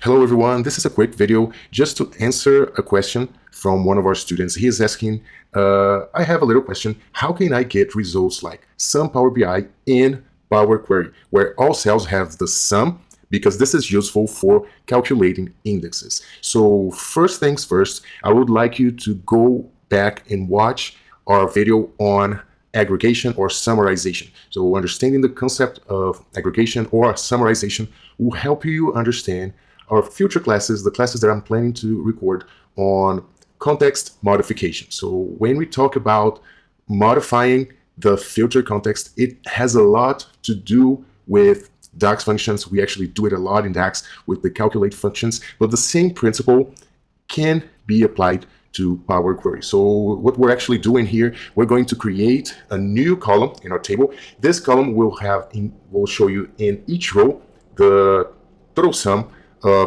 Hello everyone, this is a quick video just to answer a question from one of our students. He is asking, I have a little question, how can I get results like sum Power BI in Power Query, where all cells have the sum, because this is useful for calculating indexes. So first things first, I would like you to go back and watch our video on aggregation or summarization. So understanding the concept of aggregation or summarization will help you understand our future classes, the classes that I'm planning to record on context modification. So when we talk about modifying the filter context, it has a lot to do with DAX functions. We actually do it a lot in DAX with the calculate functions, but the same principle can be applied to Power Query. So what we're actually doing here, we're going to create a new column in our table. This column will show you in each row the total sum.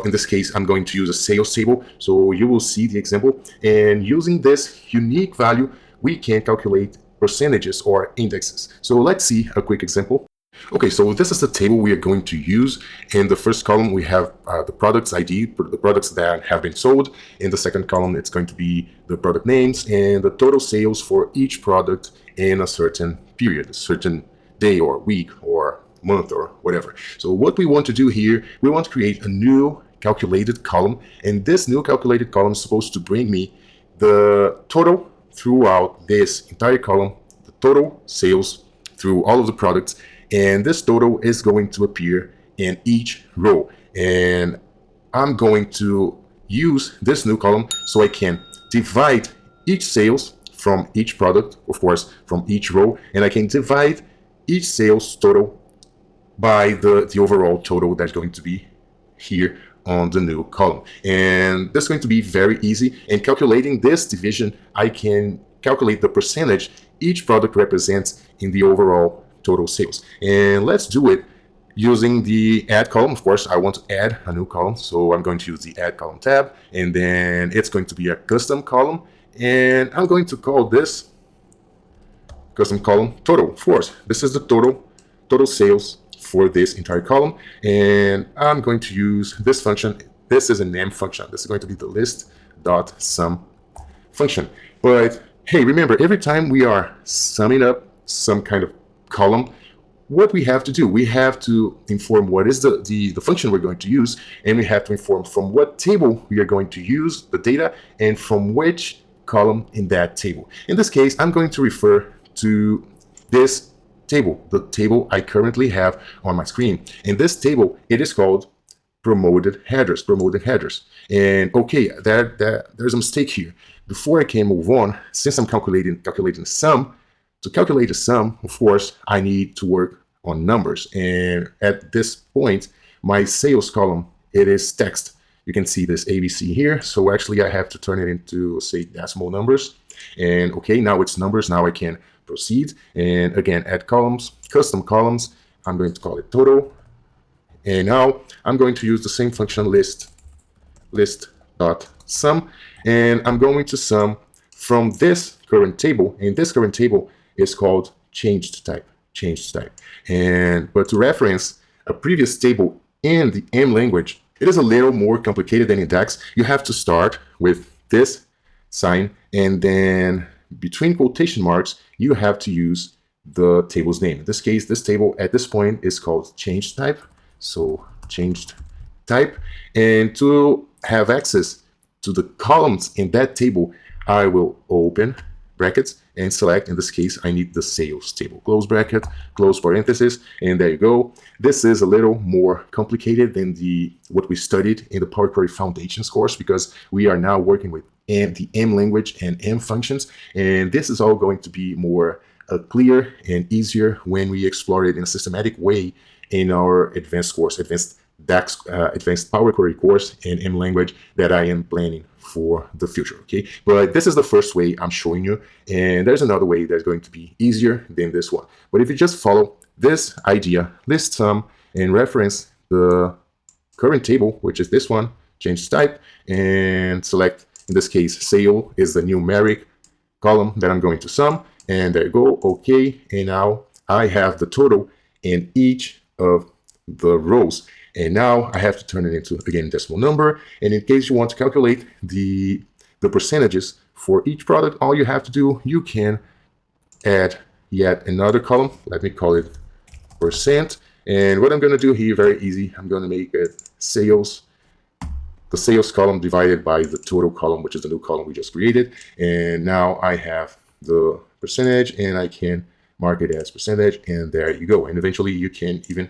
In this case, I'm going to use a sales table. So you will see the example. And using this unique value, we can calculate percentages or indexes. So let's see a quick example. Okay, so this is the table we are going to use. In the first column, we have the products ID, the products that have been sold. In the second column, it's going to be the product names and the total sales for each product in a certain period, a certain day or week or month or whatever. So what we want to do here, we want to create a new calculated column, and this new calculated column is supposed to bring me the total throughout this entire column, the total sales through all of the products, and this total is going to appear in each row. And I'm going to use this new column so I can divide each sales from each product, of course, from each row, and I can divide each sales total by the overall total that's going to be here on the new column. And that's going to be very easy. And calculating this division, I can calculate the percentage each product represents in the overall total sales. And let's do it using the add column. Of course, I want to add a new column, so I'm going to use the add column tab, and then it's going to be a custom column, and I'm going to call this custom column total. Of course, this is the total sales for this entire column, and I'm going to use this function. This is an M function. This is going to be the List.Sum function. But hey, remember, every time we are summing up some kind of column, what we have to do, we have to inform what is the function we're going to use, and we have to inform from what table we are going to use the data and from which column in that table. In this case, I'm going to refer to this table, the table I currently have on my screen. In this table, it is called promoted headers. And okay, there's a mistake here. Before I can move on, since I'm calculating sum, to calculate a sum, of course, I need to work on numbers. And at this point, my sales column, it is text. You can see this ABC here. So actually I have to turn it into, say, decimal numbers. And okay, now it's numbers. Now I can proceed. And again, add columns, custom columns. I'm going to call it total. And now I'm going to use the same function list.sum. And I'm going to sum from this current table. And this current table is called changed type. But to reference a previous table in the M language, it is a little more complicated than in DAX. You have to start with this sign, and then between quotation marks, you have to use the table's name. In this case, this table at this point is called changed type. So changed type. And to have access to the columns in that table, I will open brackets and select, in this case, I need the sales table. Close bracket, close parenthesis, and there you go. This is a little more complicated than what we studied in the Power Query Foundations course, because we are now working with the M language and M functions, and this is all going to be more clear and easier when we explore it in a systematic way in our advanced course, advanced DAX, advanced Power Query course in M language that I am planning for the future. Okay, but this is the first way I'm showing you, and there's another way that's going to be easier than this one. But if you just follow this idea, list sum, and reference the current table, which is this one, change type, and select, in this case, sale is the numeric column that I'm going to sum, and there you go. Okay, and now I have the total in each of the rows. And now I have to turn it into, again, decimal number. And in case you want to calculate the percentages for each product, all you have to do, you can add yet another column. Let me call it percent. And what I'm going to do here, very easy, I'm going to make it sales, the sales column divided by the total column, which is the new column we just created. And now I have the percentage, and I can mark it as percentage, and there you go. And eventually you can even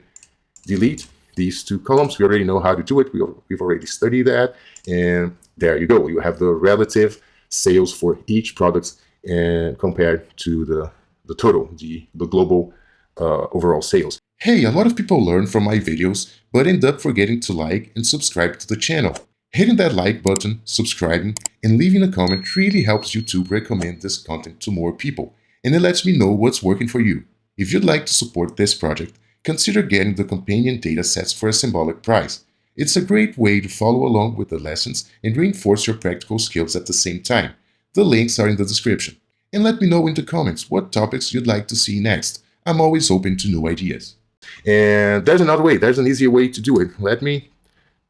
delete these two columns. We already know how to do it. We've already studied that, and there you go. You have the relative sales for each product and compared to the total, the global overall sales. Hey, a lot of people learn from my videos, but end up forgetting to like and subscribe to the channel. Hitting that like button, subscribing, and leaving a comment really helps YouTube recommend this content to more people, and it lets me know what's working for you. If you'd like to support this project, consider getting the companion data sets for a symbolic price. It's a great way to follow along with the lessons and reinforce your practical skills at the same time. The links are in the description. And let me know in the comments what topics you'd like to see next. I'm always open to new ideas. And there's another way, there's an easier way to do it. Let me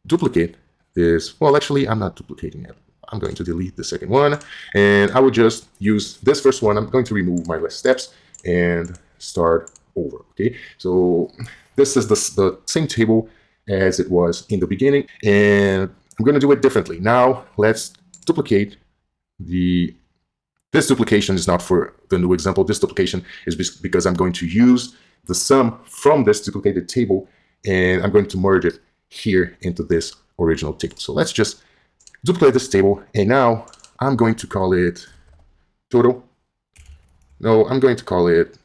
duplicate this. Well, actually, I'm not duplicating it. I'm going to delete the second one, and I will just use this first one. I'm going to remove my last steps and start over. Okay, so this is the same table as it was in the beginning, and I'm going to do it differently. Now let's duplicate this duplication is not for the new example. This duplication is because I'm going to use the sum from this duplicated table, and I'm going to merge it here into this original table. So let's just duplicate this table, and now I'm going to call it total. No, I'm going to call it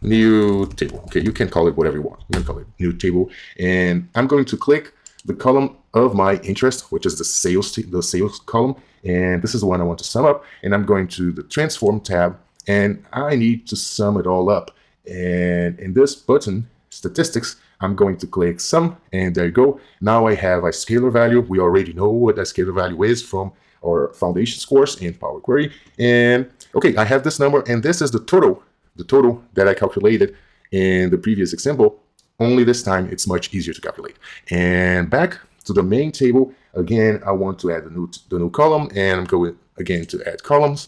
new table. Okay, you can call it whatever you want. I'm going to call it new table, and I'm going to click the column of my interest, which is the sales column, and this is the one I want to sum up. And I'm going to the transform tab, and I need to sum it all up. And in this button, statistics, I'm going to click sum, and there you go. Now I have a scalar value. We already know what that scalar value is from our foundation course in Power Query. And okay, I have this number, and this is the total that I calculated in the previous example. Only this time it's much easier to calculate. And back to the main table again, I want to add the new column, and I'm going again to add columns,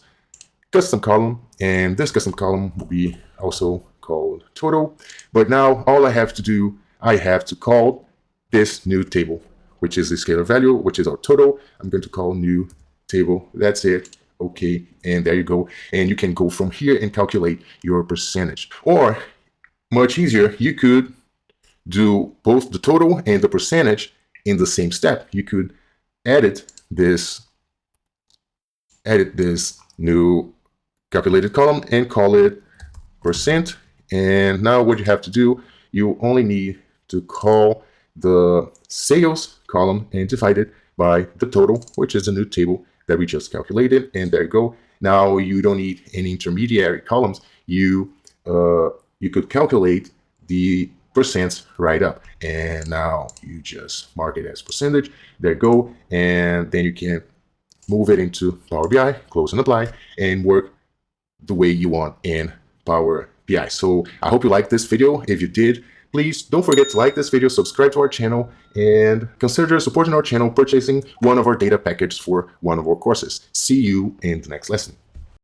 custom column, and this custom column will be also called total. But now all I have to do, I have to call this new table, which is the scalar value, which is our total. I'm going to call new table. That's it. Okay, and there you go. And you can go from here and calculate your percentage. Or much easier, you could do both the total and the percentage in the same step. You could edit this new calculated column and call it percent. And now what you have to do, you only need to call the sales column and divide it by the total, which is the new table that we just calculated. And there you go. Now you don't need any intermediary columns. You could calculate the percents right up, and now you just mark it as percentage. There you go. And then you can move it into Power BI, close and apply, and work the way you want in Power BI. So I hope you liked this video. If you did, please don't forget to like this video, subscribe to our channel, and consider supporting our channel purchasing one of our data packages for one of our courses. See you in the next lesson.